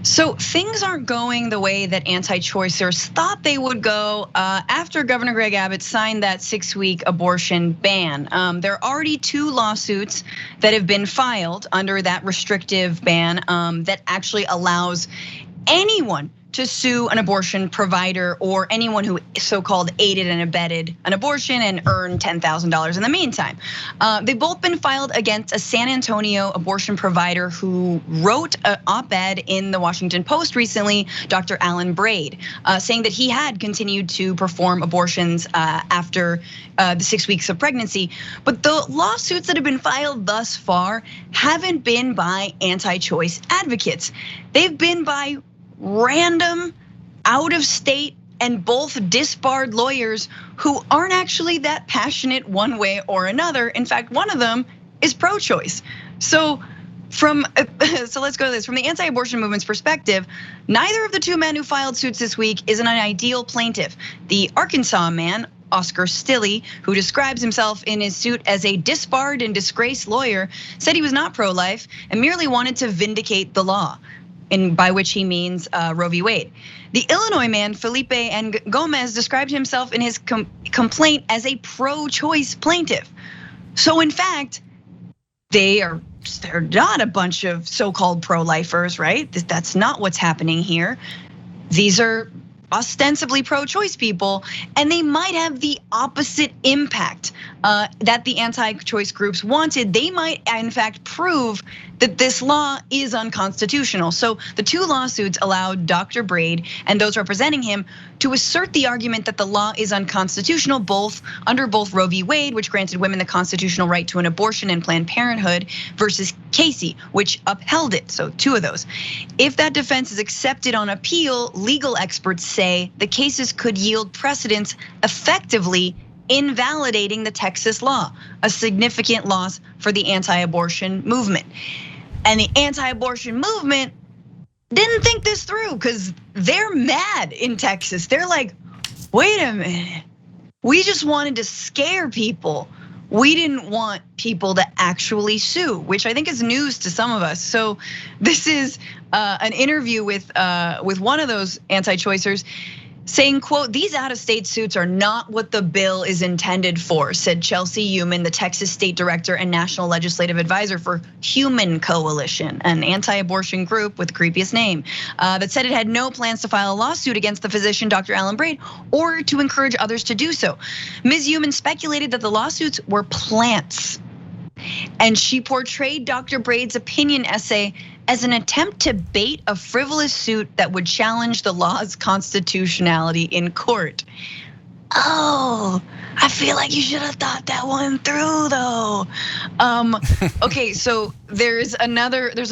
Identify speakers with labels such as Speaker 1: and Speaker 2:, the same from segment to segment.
Speaker 1: So things aren't going the way that anti-choicers thought they would go after Governor Greg Abbott signed that 6-week abortion ban. There are already 2 lawsuits that have been filed under that restrictive ban that actually allows anyone to sue an abortion provider or anyone who so-called aided and abetted an abortion and earned $10,000 in the meantime. They've both been filed against a San Antonio abortion provider who wrote an op-ed in the Washington Post recently, Dr. Alan Braid, saying that he had continued to perform abortions after the 6 weeks of pregnancy. But the lawsuits that have been filed thus far haven't been by anti-choice advocates. They've been by random, out of state, and both disbarred lawyers who aren't actually that passionate one way or another. In fact, one of them is pro-choice. So let's go to this. From the anti-abortion movement's perspective, neither of the 2 men who filed suits this week is an ideal plaintiff. The Arkansas man, Oscar Stilley, who describes himself in his suit as a disbarred and disgraced lawyer, said he was not pro-life and merely wanted to vindicate the law, and by which he means Roe v. Wade. The Illinois man, Felipe N. Gomez, described himself in his complaint as a pro-choice plaintiff. So in fact, they're not a bunch of so-called pro-lifers, right? That's not what's happening here. These are ostensibly pro-choice people, and they might have the opposite impact that the anti-choice groups wanted. They might, in fact, prove that this law is unconstitutional. So the 2 lawsuits allowed Dr. Braid and those representing him to assert the argument that the law is unconstitutional, under both Roe v. Wade, which granted women the constitutional right to an abortion, and Planned Parenthood versus Casey, which upheld it. So 2 of those. If that defense is accepted on appeal, legal experts say the cases could yield precedents effectively invalidating the Texas law, a significant loss for the anti-abortion movement. And the anti-abortion movement didn't think this through because they're mad in Texas. They're like, wait a minute, we just wanted to scare people. We didn't want people to actually sue, which I think is news to some of us. So this is an interview with one of those anti-choicers saying, quote, "These out-of-state suits are not what the bill is intended for," said Chelsea Human, the Texas state director and national legislative advisor for Human Coalition, an anti-abortion group with the creepiest name, that said it had no plans to file a lawsuit against the physician, Dr. Alan Braid, or to encourage others to do so. Ms. Human speculated that the lawsuits were plants, and she portrayed Dr. Braid's opinion essay as an attempt to bait a frivolous suit that would challenge the law's constitutionality in court. Oh, I feel like you should have thought that one through though. Okay, so there's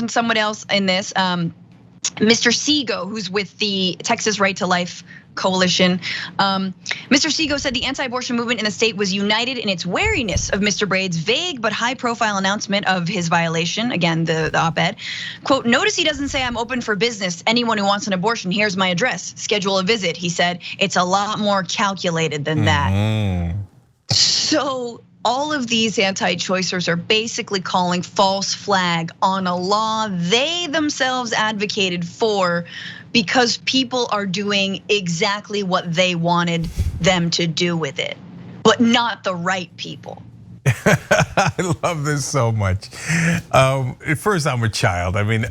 Speaker 1: someone else in this, Mr. Seago, who's with the Texas Right to Life Coalition. Mr. Seago said the anti-abortion movement in the state was united in its wariness of Mr. Braid's vague but high-profile announcement of his violation. Again, the op-ed. Quote, "Notice he doesn't say I'm open for business. Anyone who wants an abortion, here's my address. Schedule a visit," he said. It's a lot more calculated than that. So all of these anti-choicers are basically calling false flag on a law they themselves advocated for, because people are doing exactly what they wanted them to do with it, but not the right people.
Speaker 2: I love this so much. First, I'm a child. I mean,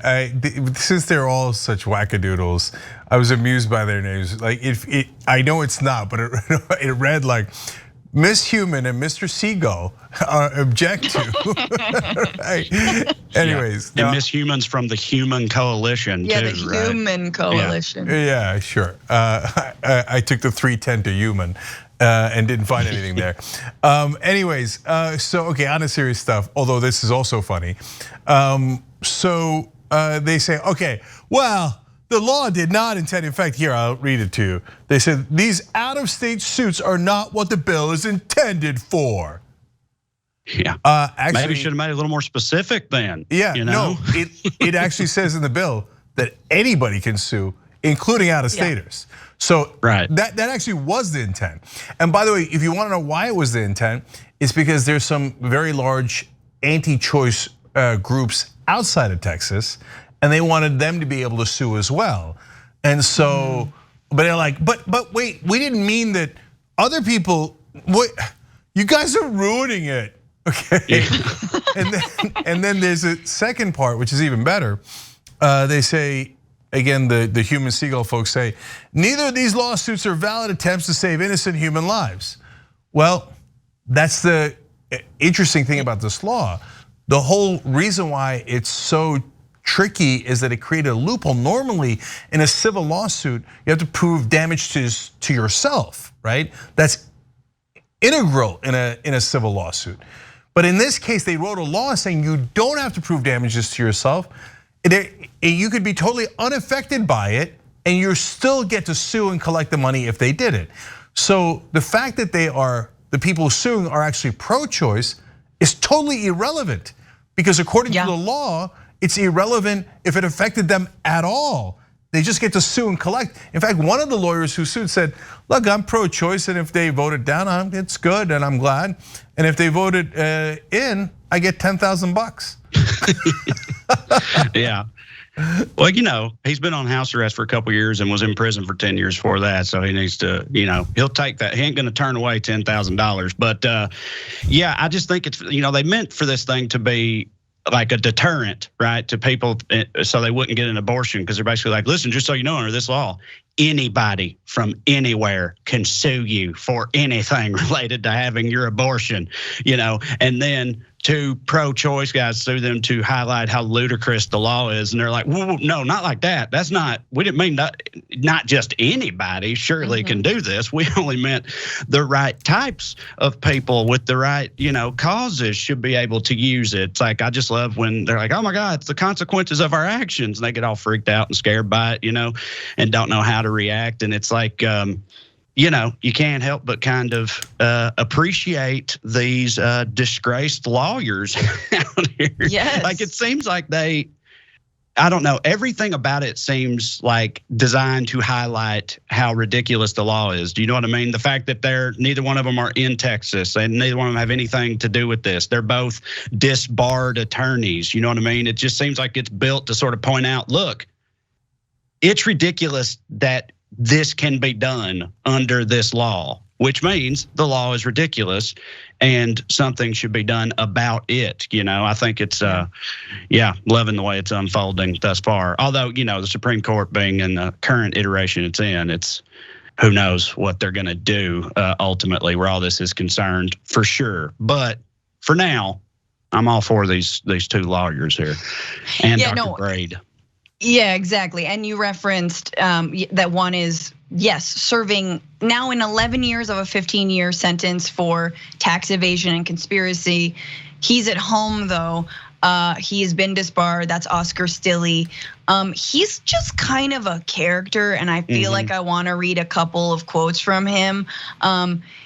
Speaker 2: since they're all such wackadoodles, I was amused by their names. Like, I know it's not, but it read like Miss Human and Mr. Seagull object to. Right? Anyways,
Speaker 3: and Miss Human's from the Human Coalition.
Speaker 1: Yeah,
Speaker 3: too,
Speaker 1: the Human Coalition.
Speaker 2: Yeah, sure. I took the 310 to Human and didn't find anything there. Anyways, so okay, on to serious stuff. Although this is also funny. So they say, okay, well, the law did not intend, in fact, here, I'll read it to you. They said, these out-of-state suits are not what the bill is intended for.
Speaker 3: Yeah,
Speaker 2: actually,
Speaker 3: maybe should have made it a little more specific then.
Speaker 2: Yeah,
Speaker 3: you know?
Speaker 2: no, it actually says in the bill that anybody can sue, including out-of-staters. Yeah. So that actually was the intent. And by the way, if you wanna know why it was the intent, it's because there's some very large anti-choice groups outside of Texas. and they wanted them to be able to sue as well. And so, but they're like, but wait, we didn't mean that other people. What, you guys are ruining it, okay? and then there's a second part, which is even better. They say, again, the human seagull folks say, neither of these lawsuits are valid attempts to save innocent human lives. Well, that's the interesting thing about this law. The whole reason why it's so tricky is that it created a loophole. Normally, in a civil lawsuit, you have to prove damage to yourself, right? That's integral in a civil lawsuit. But in this case, they wrote a law saying you don't have to prove damages to yourself. You could be totally unaffected by it, and you still get to sue and collect the money if they did it. So the fact that the people suing are actually pro-choice is totally irrelevant, because according to the law, it's irrelevant if it affected them at all. They just get to sue and collect. In fact, one of the lawyers who sued said, look, I'm pro-choice, and if they voted down, it's good, and I'm glad. And if they voted in, I get $10,000.
Speaker 3: Yeah. Well, he's been on house arrest for a couple years and was in prison for 10 years before that. So he needs to, he'll take that. He ain't going to turn away $10,000. But yeah, I just think it's, they meant for this thing to be like a deterrent, right, to people so they wouldn't get an abortion, because they're basically like, listen, just so you know, under this law, anybody from anywhere can sue you for anything related to having your abortion, and then two pro-choice guys sue them to highlight how ludicrous the law is. And they're like, whoa, no, not like that. We didn't mean that. Not just anybody surely can do this. We only meant the right types of people with the right, causes should be able to use it. It's like, I just love when they're like, oh my God, it's the consequences of our actions. And they get all freaked out and scared by it, and don't know how to react. And it's like, you can't help but kind of appreciate these disgraced lawyers out here.
Speaker 1: Yes.
Speaker 3: Like, it seems like I don't know, everything about it seems like designed to highlight how ridiculous the law is. Do you know what I mean? The fact that neither one of them are in Texas, and neither one of them have anything to do with this. They're both disbarred attorneys. You know what I mean? It just seems like it's built to sort of point out, look, it's ridiculous that this can be done under this law, which means the law is ridiculous and something should be done about it. I think it's, loving the way it's unfolding thus far. Although, the Supreme Court being in the current iteration it's in, it's who knows what they're going to do ultimately where all this is concerned, for sure. But for now, I'm all for these two lawyers here and Dr. Braid.
Speaker 1: Yeah, exactly. And you referenced that one is, yes, serving now in 11 years of a 15-year sentence for tax evasion and conspiracy. He's at home, though. He has been disbarred. That's Oscar Stilley. He's just kind of a character, and I feel like I want to read a couple of quotes from him.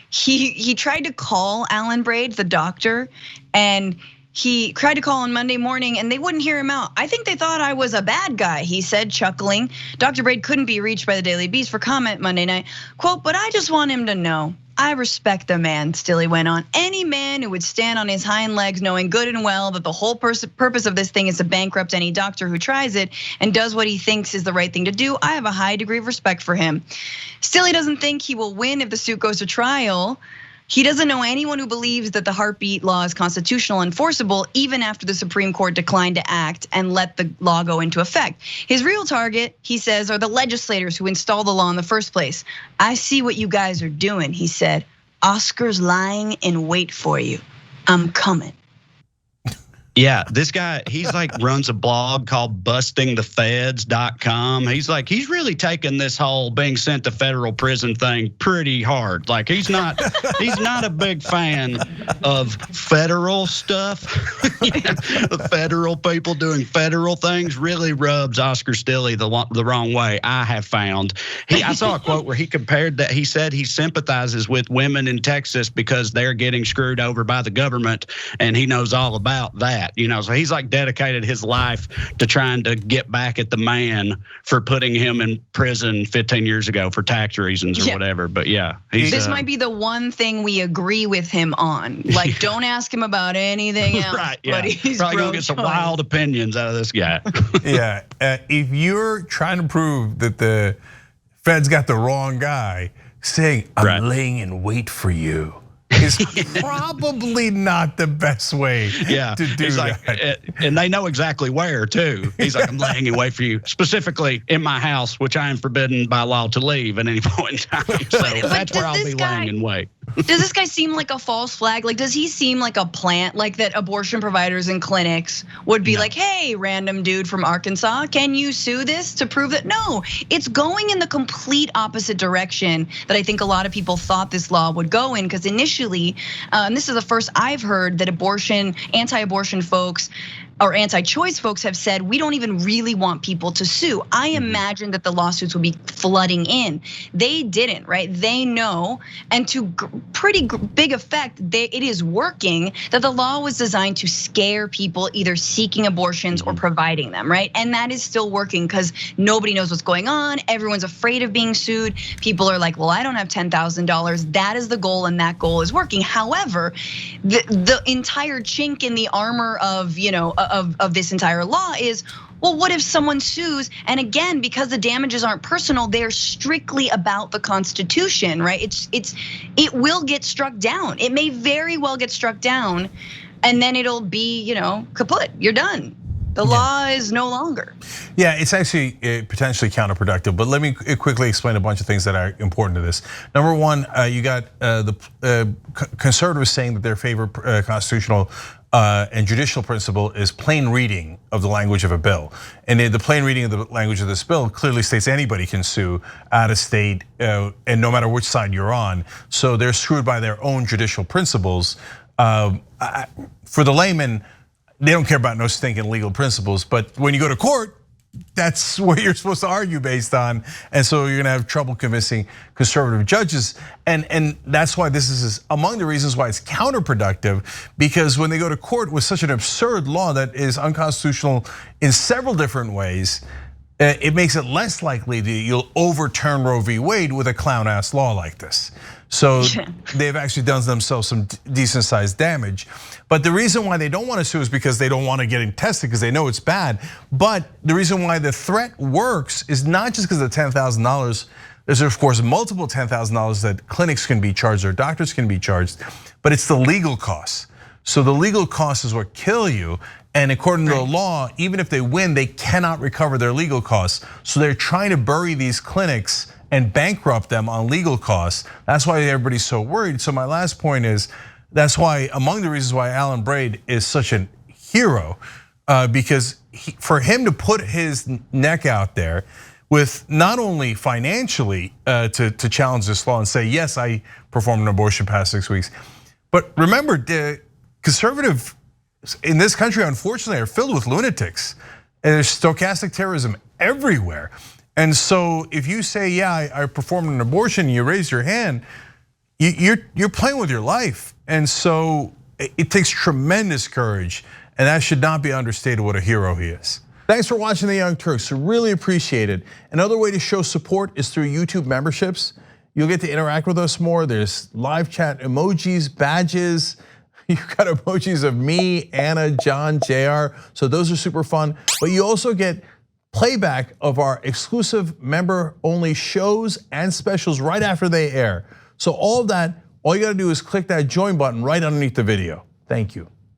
Speaker 1: He tried to call Alan Braid, the doctor, and he tried to call on Monday morning and they wouldn't hear him out. I think they thought I was a bad guy, he said, chuckling. Dr. Braid couldn't be reached by the Daily Beast for comment Monday night. Quote, but I just want him to know, I respect the man, Stilley went on. Any man who would stand on his hind legs knowing good and well that the whole purpose of this thing is to bankrupt any doctor who tries it and does what he thinks is the right thing to do, I have a high degree of respect for him. Stilley doesn't think he will win if the suit goes to trial. He doesn't know anyone who believes that the heartbeat law is constitutional and enforceable, even after the Supreme Court declined to act and let the law go into effect. His real target, he says, are the legislators who installed the law in the first place. I see what you guys are doing, he said. Oscar's lying in wait for you. I'm coming.
Speaker 3: Yeah, this guy, he's like runs a blog called bustingthefeds.com. He's really taking this whole being sent to federal prison thing pretty hard. Like he's not a big fan of federal stuff. The federal people doing federal things really rubs Oscar Stilley the wrong way, I have found. I saw a quote where he compared that. He said he sympathizes with women in Texas because they're getting screwed over by the government, and he knows all about that. that, so he's like dedicated his life to trying to get back at the man for putting him in prison 15 years ago for tax reasons or whatever. But yeah,
Speaker 1: this might be the one thing we agree with him on. Like, don't ask him about anything else.
Speaker 3: Right, yeah.
Speaker 1: But he's
Speaker 3: probably gonna get some wild opinions out of this guy.
Speaker 2: Yeah, if you're trying to prove that the Fed's got the wrong guy, saying I'm laying in wait for you is probably not the best way to do that.
Speaker 3: And they know exactly where too. He's like, I'm laying in wait for you, specifically in my house, which I am forbidden by law to leave at any point in time. So that's where I'll be laying in wait.
Speaker 1: Does this guy seem like a false flag? Like, does he seem like a plant, like that abortion providers and clinics would be like, hey, random dude from Arkansas, can you sue this to prove that? No, it's going in the complete opposite direction that I think a lot of people thought this law would go in, because initially, and this is the first I've heard that anti-abortion folks or anti-choice folks have said, we don't even really want people to sue. I imagine that the lawsuits will be flooding in. They didn't, right? They know, and to pretty big effect, it is working, that the law was designed to scare people either seeking abortions or providing them, right? And that is still working because nobody knows what's going on. Everyone's afraid of being sued. People are like, well, I don't have $10,000. That is the goal, and that goal is working. However, the entire chink in the armor of, of this entire law is, well, what if someone sues? And again, because the damages aren't personal, they're strictly about the Constitution, right? It will get struck down. It may very well get struck down, and then it'll be, kaput. You're done. The law is no longer.
Speaker 2: Yeah, it's actually potentially counterproductive, but let me quickly explain a bunch of things that are important to this. Number one, you got the conservatives saying that their favorite constitutional and judicial principle is plain reading of the language of a bill. And the plain reading of the language of this bill clearly states anybody can sue out of state, and no matter which side you're on. So they're screwed by their own judicial principles. For the layman, they don't care about no stinking legal principles, but when you go to court, that's what you're supposed to argue based on. And so you're gonna have trouble convincing conservative judges. And that's why this is among the reasons why it's counterproductive, because when they go to court with such an absurd law that is unconstitutional in several different ways, it makes it less likely that you'll overturn Roe v. Wade with a clown ass law like this. So they've actually done themselves some decent sized damage. But the reason why they don't want to sue is because they don't want to get tested because they know it's bad. But the reason why the threat works is not just because of the $10,000. There's of course multiple $10,000 that clinics can be charged or doctors can be charged, but it's the legal costs. So the legal costs is what kill you. And according to the law, even if they win, they cannot recover their legal costs. So they're trying to bury these clinics and bankrupt them on legal costs. That's why everybody's so worried. So my last point is, that's why among the reasons why Alan Braid is such a hero, because for him to put his neck out there with not only financially to challenge this law and say, yes, I performed an abortion past 6 weeks, but remember, the conservative in this country, unfortunately, are filled with lunatics. And there's stochastic terrorism everywhere. And so if you say, yeah, I performed an abortion, you raise your hand, you're playing with your life. And so it takes tremendous courage, and that should not be understated what a hero he is. Thanks for watching The Young Turks, I really appreciate it. Another way to show support is through YouTube memberships. You'll get to interact with us more. There's live chat emojis, badges. You've got emojis of me, Anna, John, JR, so those are super fun. But you also get playback of our exclusive member-only shows and specials right after they air. So all of that, all you gotta do is click that join button right underneath the video. Thank you.